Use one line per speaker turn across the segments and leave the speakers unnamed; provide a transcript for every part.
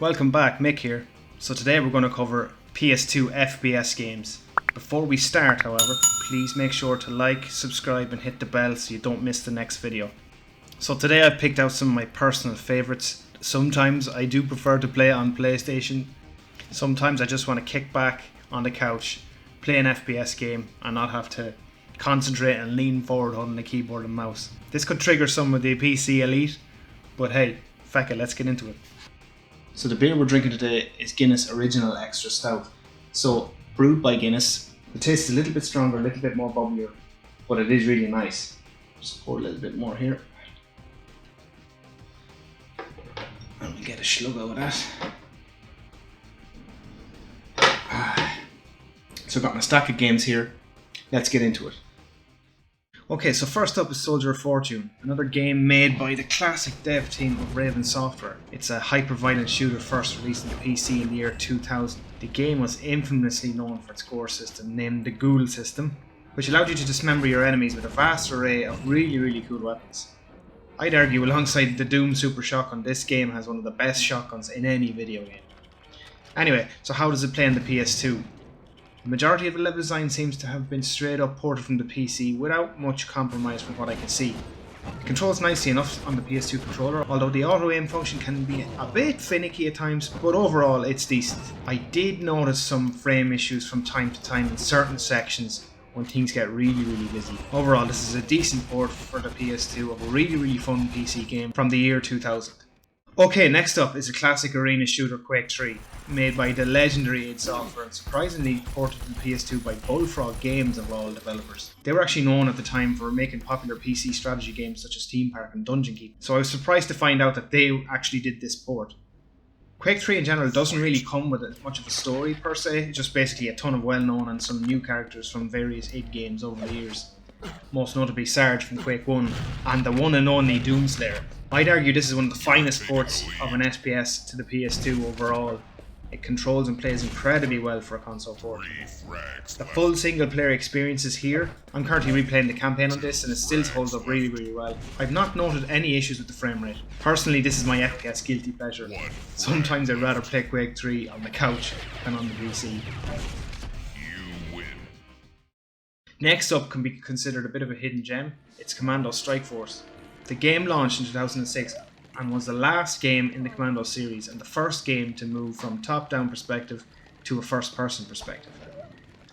Welcome back, Mick here. So today we're going to cover PS2 FPS games. Before we start, however, please make sure to like, subscribe and hit the bell so you don't miss the next video. So today I've picked out some of my personal favourites. Sometimes I do prefer to play on PlayStation. Sometimes I just want to kick back on the couch, play an FPS game and not have to concentrate and lean forward holding the keyboard and mouse. This could trigger some of the PC elite, but hey, feck it, let's get into it. So the beer we're drinking today is Guinness Original Extra Stout. So brewed by Guinness. The taste is a little bit stronger, a little bit more bubblier, but it is really nice. Just pour a little bit more here. And we'll get a slug out of that. So I've got my stack of games here. Let's get into it. Okay, so first up is Soldier of Fortune, another game made by the classic dev team of Raven Software. It's a hyper-violent shooter first released on the PC in the year 2000. The game was infamously known for its core system, named the Ghoul system, which allowed you to dismember your enemies with a vast array of really cool weapons. I'd argue alongside the Doom Super Shotgun, this game has one of the best shotguns in any video game. Anyway, so how does it play on the PS2? The majority of the level design seems to have been straight up ported from the PC without much compromise from what I can see. It controls nicely enough on the PS2 controller, although the auto aim function can be a bit finicky at times, but overall it's decent. I did notice some frame issues from time to time in certain sections when things get really busy. Overall, this is a decent port for the PS2 of a really fun PC game from the year 2000. Okay, next up is a classic arena shooter Quake III, made by the legendary id Software and surprisingly ported to the PS2 by Bullfrog Games of all developers. They were actually known at the time for making popular PC strategy games such as Theme Park and Dungeon Keep, so I was surprised to find out that they actually did this port. Quake 3 in general doesn't really come with much of a story per se, it's just basically a ton of well-known and some new characters from various id games over the years. Most notably Sarge from Quake 1 and the one and only Doomslayer. I'd argue this is one of the finest ports of an FPS to the PS2 overall. It controls and plays incredibly well for a console port. The full single player experience is here. I'm currently replaying the campaign on this and it still holds up really well. I've not noted any issues with the frame rate. Personally, this is my FPS guilty pleasure. Sometimes I'd rather play Quake 3 on the couch than on the PC. Next up can be considered a bit of a hidden gem. It's Commando Strike Force. The game launched in 2006 and was the last game in the Commando series and the first game to move from top-down perspective to a first-person perspective.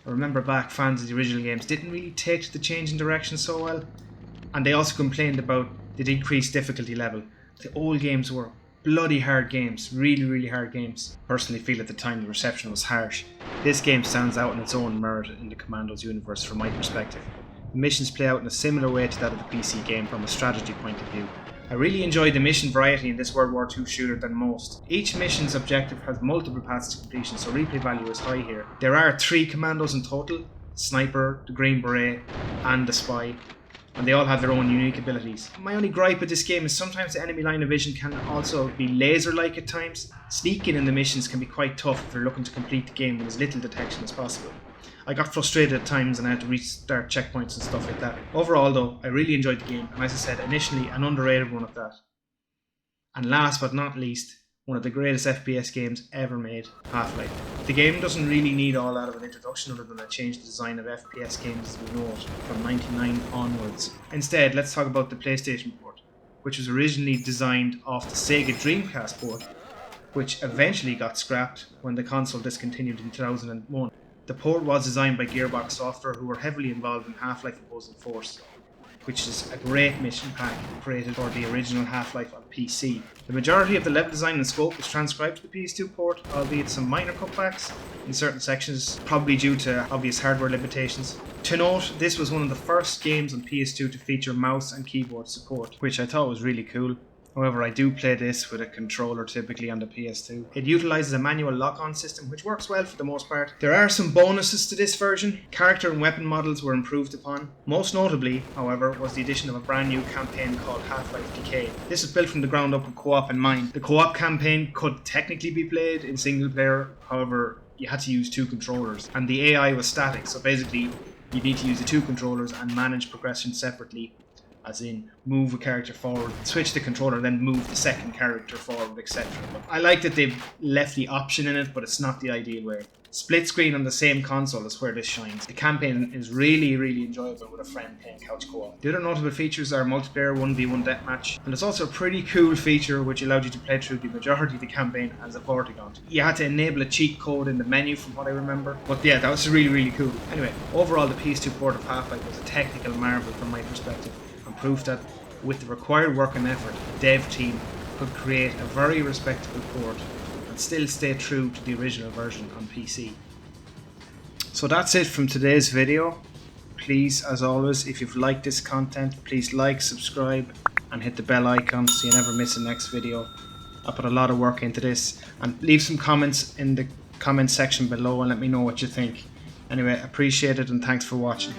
I remember back, fans of the original games didn't really take to the change in direction so well, and they also complained about the decreased difficulty level. The old games were bloody hard games, really hard games. Personally feel at the time the reception was harsh. This game stands out on its own merit in the Commando's universe from my perspective. The missions play out in a similar way to that of the PC game from a strategy point of view. I really enjoyed the mission variety in this World War II shooter than most. Each mission's objective has multiple paths to completion, so replay value is high here. There are 3 commandos in total: Sniper, the Green Beret and the Spy, and they all have their own unique abilities. My only gripe with this game is sometimes the enemy line of vision can also be laser-like at times. Sneaking in the missions can be quite tough if you're looking to complete the game with as little detection as possible. I got frustrated at times and I had to restart checkpoints and stuff like that. Overall though, I really enjoyed the game, and as I said, initially an underrated one at that. And last but not least, one of the greatest FPS games ever made, HalfLife. The game doesn't really need all that of an introduction other than a change the design of FPS games as we know it from 99 onwards. Instead, let's talk about the PlayStation port, which was originally designed off the Sega Dreamcast port, which eventually got scrapped when the console discontinued in 2001. The port was designed by Gearbox Software, who were heavily involved in Half-Life Opposing Force, which is a great mission pack created for the original Half-Life on PC. The majority of the level design and scope was transcribed to the PS2 port, albeit some minor cutbacks in certain sections, probably due to obvious hardware limitations. To note, this was one of the first games on PS2 to feature mouse and keyboard support, which I thought was really cool. However, I do play this with a controller typically on the PS2. It utilises a manual lock-on system which works well for the most part. There are some bonuses to this version. Character and weapon models were improved upon. Most notably, however, was the addition of a brand new campaign called Half-Life Decay. This is built from the ground up with co-op in mind. The co-op campaign could technically be played in single player, however, you had to use 2 controllers and the AI was static, so basically you need to use the 2 controllers and manage progression separately as in move a character forward, switch the controller, then move the second character forward, etc. But I like that they've left the option in it, but it's not the ideal way. Split screen on the same console is where this shines. The campaign is really, really enjoyable with a friend playing couch co-op. The other notable features are multiplayer 1v1 deathmatch, and it's also a pretty cool feature which allowed you to play through the majority of the campaign as a Vortigaunt. You had to enable a cheat code in the menu from what I remember, but yeah, that was really, really cool. Anyway, overall the PS2 port of Half-Life was a technical marvel from my perspective, and proof that with the required work and effort, the dev team could create a very respectable port and still stay true to the original version on PC. So that's it from today's video. Please, as always, if you've liked this content, please like, subscribe and hit the bell icon so you never miss the next video. I put a lot of work into this, and leave some comments in the comment section below and let me know what you think. Anyway, appreciate it and thanks for watching.